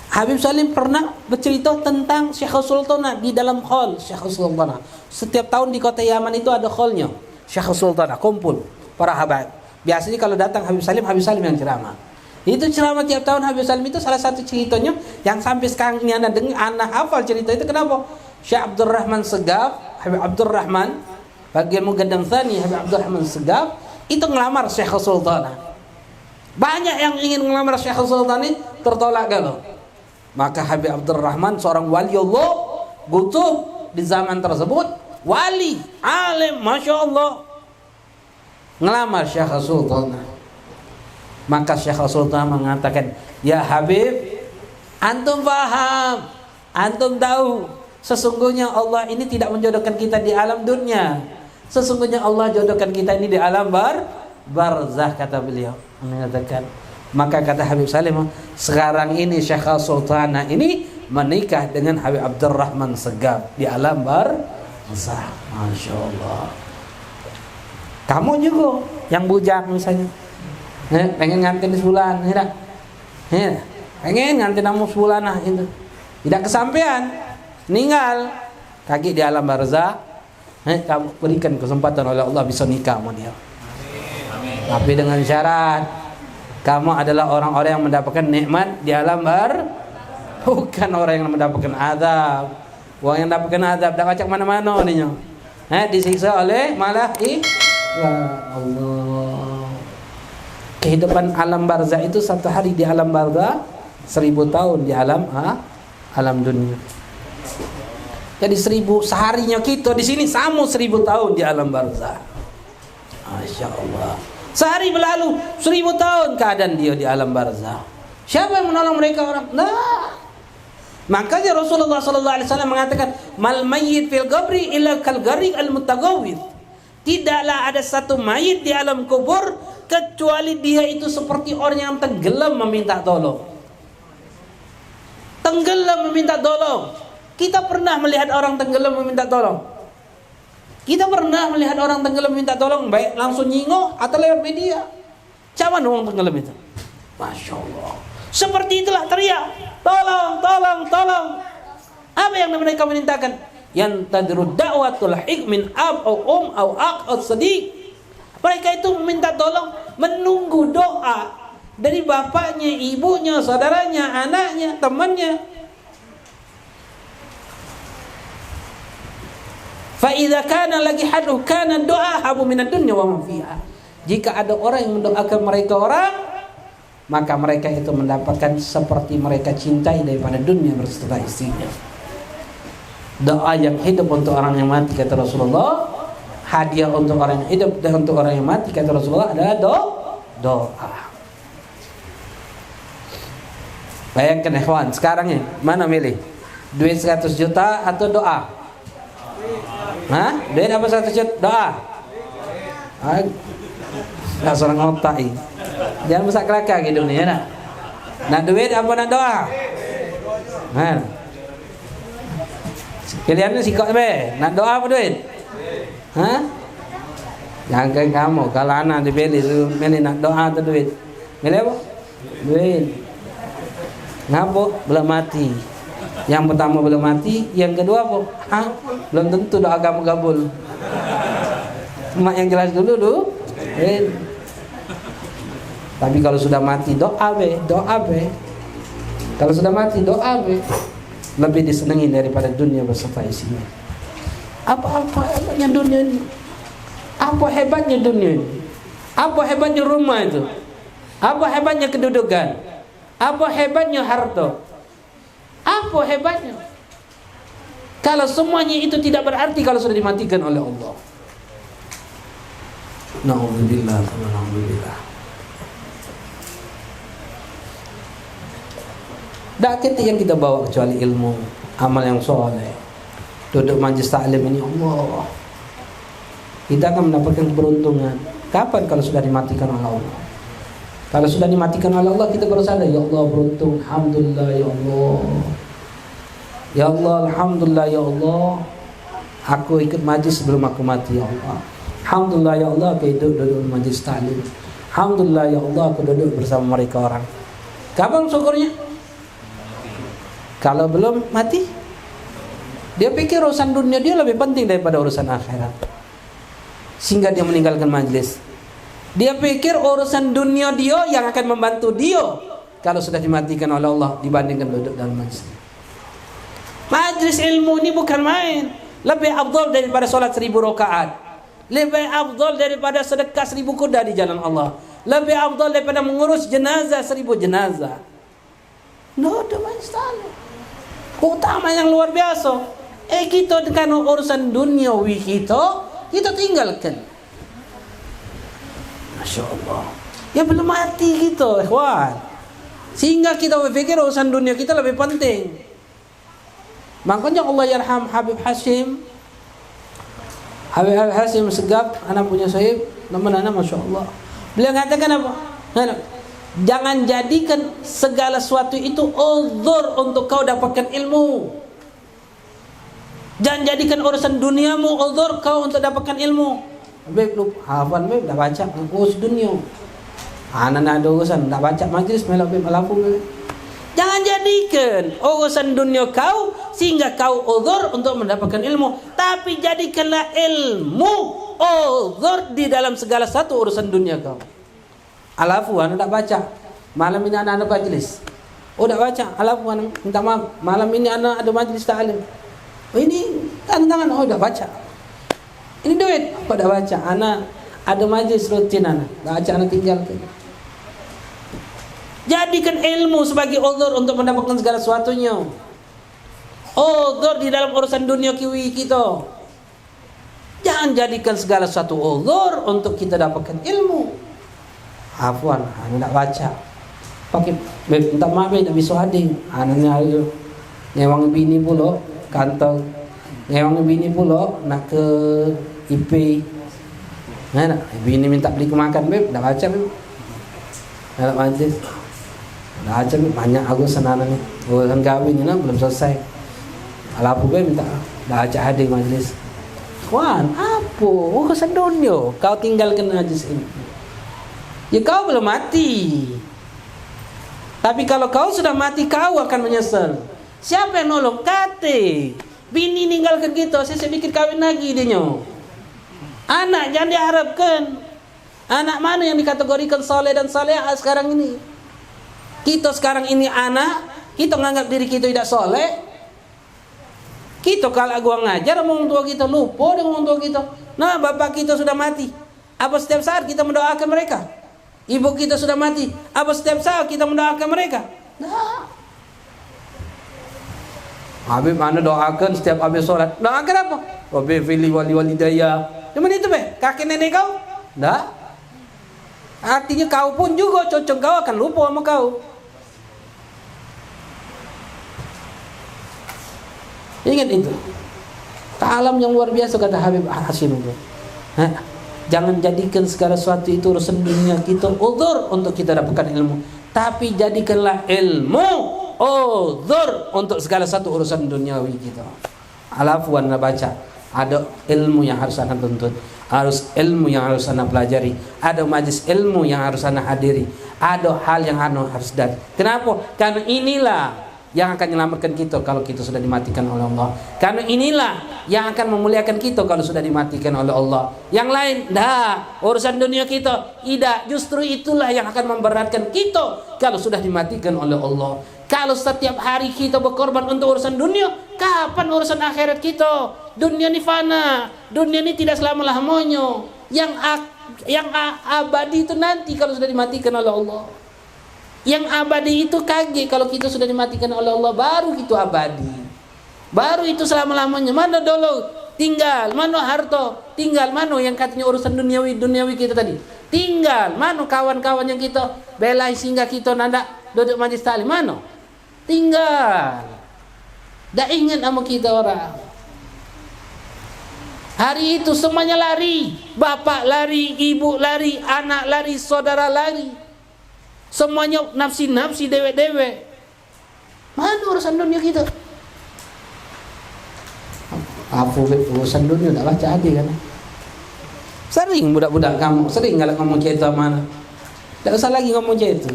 Habib Salim pernah bercerita tentang Syekh Sultanah di dalam hall Syekh Sultanah. Setiap tahun di kota Yaman itu ada hallnya Syekh Sultanah, kumpul para habaib. Biasanya kalau datang Habib Salim yang ceramah. Itu ceramah tiap tahun Habib Salim itu salah satu ceritanya yang sampai sekarang ini anak hafal cerita itu. Kenapa? Syekh Abdurrahman Segaf, Habib Abdurrahman, bagian Muqaddam Tsani Habib Abdurrahman Segaf itu ngelamar Syekh Sultanah. Banyak yang ingin ngelamar Syekh Sultanah ini tertolak gagal. Maka Habib Abdurrahman, seorang wali Allah kutub di zaman tersebut, wali, alim, Masya Allah, ngelamar Syekh Sultanah. Maka Syekh Sultanah mengatakan, "Ya Habib, antum paham, antum tahu, sesungguhnya Allah ini tidak menjodohkan kita di alam dunia. Sesungguhnya Allah jodohkan kita ini di alam barzakh," kata beliau. Mengatakan, maka kata Habib Salim, sekarang ini Syekh Sultanah ini menikah dengan Habib Abdurrahman Segaf di alam barzakh. Masya Allah. Kamu juga yang bujang misalnya, pengen ngantin sebulan, pengen ngantin kamu sebulan, itu tidak kesampaian, meninggal kaki di alam barzakh, kamu berikan kesempatan oleh Allah bisa nikah sama dia. Tapi dengan syarat kamu adalah orang-orang yang mendapatkan nikmat di alam Bukan orang yang mendapatkan azab. Orang yang mendapatkan azab dah baca mana-mana ni nya. Disiksa oleh malaikat. Ya Allah. Kehidupan alam barzah itu satu hari di alam barzah, 1000 tahun di alam dunia. Jadi 1000 seharinya kita di sini sama 1000 tahun di alam barzah. Masya Allah. Sehari berlalu 1000 tahun keadaan dia di alam barzah. Siapa yang menolong mereka orang? Nah. Makanya Rasulullah sallallahu alaihi wasallam mengatakan, "Mal mayyit fil qabri illa kal gharik al mutagawwid." Tidaklah ada satu mayit di alam kubur kecuali dia itu seperti orang yang tenggelam meminta tolong. Tenggelam meminta tolong. Kita pernah melihat orang tenggelam meminta tolong? Kita pernah melihat orang tenggelam meminta tolong, baik langsung nyingok atau lewat media. Cawan orang tenggelam itu. Masya Allah. Seperti itulah teriak, tolong, tolong, tolong. Apa yang mereka mintakan? Yantadiru da'watul hik min ab au au ak au sadiq. Mereka itu meminta tolong, menunggu doa dari bapaknya, ibunya, saudaranya, anaknya, temannya. Fa idza kana lagi haduh kana doa habu minad dunya wa ma fiha. Jika ada orang yang mendoakan mereka orang, maka mereka itu mendapatkan seperti mereka cintai daripada dunia berserta isinya. Doa yang hidup untuk orang yang mati kata Rasulullah, hadiah untuk orang yang hidup dan untuk orang yang mati kata Rasulullah adalah doa. Bayangkan ikhwan, sekarang ya, mana milih? Duit 100 juta atau doa? Duit apa 100 juta? Doa. Nah, seorang otak ini. Jangan besar kelakar gitu nih ya nak. Nak duit apa nak doa? Pilihannya sikap be. Nak doa apa duit? Jangan kamu. Kalau anak dipilih, milih nak doa atau duit? Milih apa? Duit. Ngapa? Belum mati. Yang pertama belum mati, yang kedua apa? Belum tentu doa kamu kabul. Mak yang jelas dulu duit. Tapi kalau sudah mati doa be. Kalau sudah mati doa be. Lebih disenangi daripada dunia beserta isinya. Apa hebatnya dunia ini? Apa hebatnya dunia ini? Apa hebatnya rumah itu? Apa hebatnya kedudukan? Apa hebatnya harta? Apa hebatnya? Kalau semuanya itu tidak berarti kalau sudah dimatikan oleh Allah. Na'udzubillah. Tak ketik yang kita bawa kecuali ilmu, amal yang soleh. Duduk majlis taklim ini Allah. Kita akan mendapatkan keberuntungan. Kapan kalau sudah dimatikan oleh Allah? Kalau sudah dimatikan oleh Allah, kita baru sadar, ya Allah beruntung, alhamdulillah ya Allah. Ya Allah, alhamdulillah ya Allah. Aku ikut majlis sebelum aku mati ya Allah. Alhamdulillah ya Allah, aku duduk majlis taklim. Alhamdulillah ya Allah, aku duduk bersama mereka orang. Kapan syukurnya? Kalau belum mati, dia pikir urusan dunia dia lebih penting daripada urusan akhirat, sehingga dia meninggalkan majlis. Dia pikir urusan dunia dia yang akan membantu dia kalau sudah dimatikan oleh Allah dibandingkan duduk dalam majlis. Majlis ilmu ini bukan main. Lebih afdal daripada solat 1000 rakaat. Lebih afdal daripada sedekah 1000 kuda di jalan Allah. Lebih afdal daripada mengurus jenazah 1000 jenazah. Ada majlis taklim. Utama yang luar biasa. Kita dengan urusan duniawi kita tinggalkan. Masya Allah. Ya belum mati kita, ikhwan. Sehingga kita berpikir urusan dunia kita lebih penting. Makanya Allah yarham Habib Hasim. Habib Hasim Segap, anak punya sahib, nama anak Masya Allah. Beliau katakan apa? Jangan jadikan segala sesuatu itu uzur untuk kau dapatkan ilmu. Jangan jadikan urusan duniamu uzur kau untuk dapatkan ilmu. Beb lu hafal beb dah baca urus dunia. Anak ada urusan dah baca majlis melak beb alafu beb. Jangan jadikan urusan dunia kau sehingga kau uzur untuk mendapatkan ilmu, tapi jadikanlah ilmu uzur di dalam segala satu urusan dunia kau. Alafu anak tak baca. Malam ini anak-anak majlis. Oh dah baca, alafuan, minta maaf. Malam ini anak ada majlis ta'lim. Oh ini tangan, oh dah baca. Ini duit, kok dah baca. Anak ada majlis rutin anak. Baca anak tinggalkan. Jadikan ilmu sebagai uzur untuk mendapatkan segala sesuatunya. Uzur di dalam urusan dunia kiwi kita. Jangan jadikan segala sesuatu uzur untuk kita dapatkan ilmu. Afwan, anak nak baca. Pakai minta maaf tak bisa hadir. Anaknya ngewang bini pula kantong. Ngewang bini pula nak ke IP. Mana? Bini minta beli ke makan beb, dah baca beb. Nak majlis. Dah baca beb, banyak aku senana ni. Urusan kahwin ni belum selesai. Kalau aku beb minta dah baca hadir majlis. Kawan, apa? Urusan dunia. Kau tinggalkan majlis ini. Ya kau belum mati. Tapi kalau kau sudah mati, kau akan menyesal. Siapa yang nolong? Kate. Bini ninggalkan kita, saya bikin kawin lagi dia. Anak jangan diharapkan. Anak mana yang dikategorikan soleh dan salehah sekarang ini? Kita sekarang ini anak, kita menganggap diri kita tidak soleh. Kita kalau gua ngajar orang tua kita lupa dengan orang tua kita. Nah, bapak kita sudah mati. Apa setiap saat kita mendoakan mereka? Ibu kita sudah mati. Apa setiap saat kita mendoakan mereka? Nah. Habib mana doakan setiap habis sholat. Doakan apa? Rabbi fili wali walidayya. Cuma itu be, kakek nenek kau? Dah. Artinya kau pun juga cocok kau akan lupa sama kau. Ingat itu. Kalam yang luar biasa kata Habib Hashim itu. Jangan jadikan segala sesuatu itu urusan dunia kita uzur untuk kita dapatkan ilmu. Tapi jadikanlah ilmu uzur untuk segala satu urusan duniawi kita. Alafuan baca. Ada ilmu yang harus anda tuntut. Harus ilmu yang harus anda pelajari. Ada majlis ilmu yang harus anda hadiri. Ada hal yang anda harus dari. Kenapa? Karena inilah yang akan menyelamatkan kita kalau kita sudah dimatikan oleh Allah. Karena inilah yang akan memuliakan kita kalau sudah dimatikan oleh Allah. Yang lain, dah urusan dunia kita, tidak. Justru itulah yang akan memberatkan kita kalau sudah dimatikan oleh Allah. Kalau setiap hari kita berkorban untuk urusan dunia, kapan urusan akhirat kita? Dunia ini fana, dunia ini tidak selama-lamanya. Yang abadi itu nanti kalau sudah dimatikan oleh Allah. Yang abadi itu kaget kalau kita sudah dimatikan oleh Allah, baru itu abadi. Baru itu selama-lamanya. Mana dulu tinggal, mana harta tinggal, mana yang katanya urusan duniawi kita tadi tinggal, mana kawan-kawan yang kita belai sehingga kita nanda duduk majlis taklim, mana tinggal. Dah ingat sama kita orang. Hari itu semuanya lari, bapak lari, ibu lari, anak lari, saudara lari. Semuanya nafsi-nafsi, dewek-dewek. Mana urusan dunia kita? Apa urusan dunia tak baca adik kan? Sering budak-budak kamu, sering kalau ngomong cerita mana. Tak usah lagi ngomong cerita.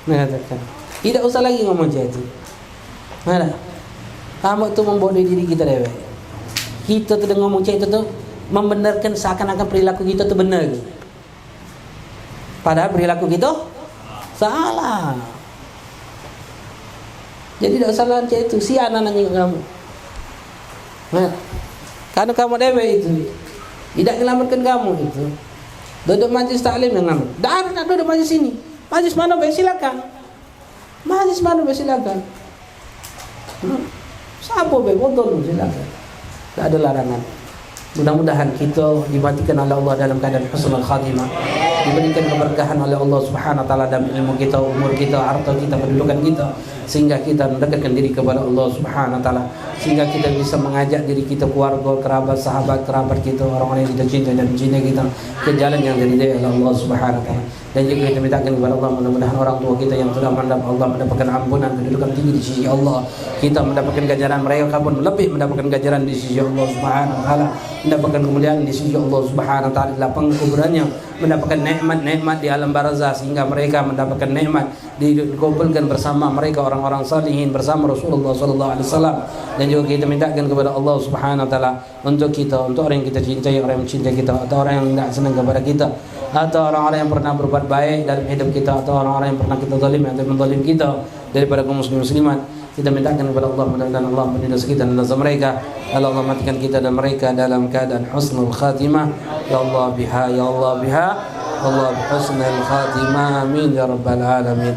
Mengatakan, tidak usah lagi ngomong cerita. Mana? Kamu tu membodohi diri kita dewek. Kita tu dengan ngomong cerita tu membenarkan seakan-akan perilaku kita tu benar. Padahal perilaku kita salah. Jadi tidak usah lancar itu. Si anak-anaknya kamu. Nah, karena kamu dewe itu tidak menyelamatkan kamu itu. Duduk majlis taklim yang kamu. Dah nak duduk majlis ini. Majlis mana baik silakan. Majlis mana baik silakan. Siapa baik betul silakan. Tak ada larangan. Mudah-mudahan kita dimatikan oleh Allah dalam keadaan husnul khatimah, diberikan keberkahan oleh Allah Subhanahu wa taala dalam ilmu kita, umur kita, harta kita, kedudukan kita, sehingga kita mendekatkan diri kepada Allah Subhanahu wa taala, sehingga kita bisa mengajak diri kita, keluarga, kerabat, sahabat, kerabat kita, orang-orang yang kita cinta dan mencintai kita ke jalan yang diridai oleh Allah Subhanahu wa taala. Dan juga kita mintakan kepada Allah, mudah-mudahan orang tua kita yang telah mendapatkan ampunan, kedudukan tinggi di sisi Allah, kita mendapatkan ganjaran, mereka pun lebih mendapatkan ganjaran di sisi Allah Subhanahu wa taala, mendapatkan kemuliaan di sisi Allah Subhanahu wa taala di lapang kuburannya, mendapatkan nikmat-nikmat di alam barzah, sehingga mereka mendapatkan nikmat dikumpulkan bersama mereka orang-orang salihin bersama Rasulullah sallallahu alaihi wasallam. Dan juga kita mintakan kepada Allah Subhanahu wa taala untuk kita, untuk orang yang kita cintai, orang yang mencintai kita, atau orang yang tidak senang kepada kita, atau orang-orang yang pernah berbuat baik dalam hidup kita, atau orang-orang yang pernah kita zalim atau menzalim kita, daripada kaum muslimin muslimat. Kita mintakan kepada Allah, mudah-mudahan Allah menindas kita dan dosa mereka. Ya Allah, matikan kita dan mereka dalam keadaan husnul khatimah. Ya Allah biha, ya Allah biha, Allah bihusnul khatimah. Amin ya rabbal alamin.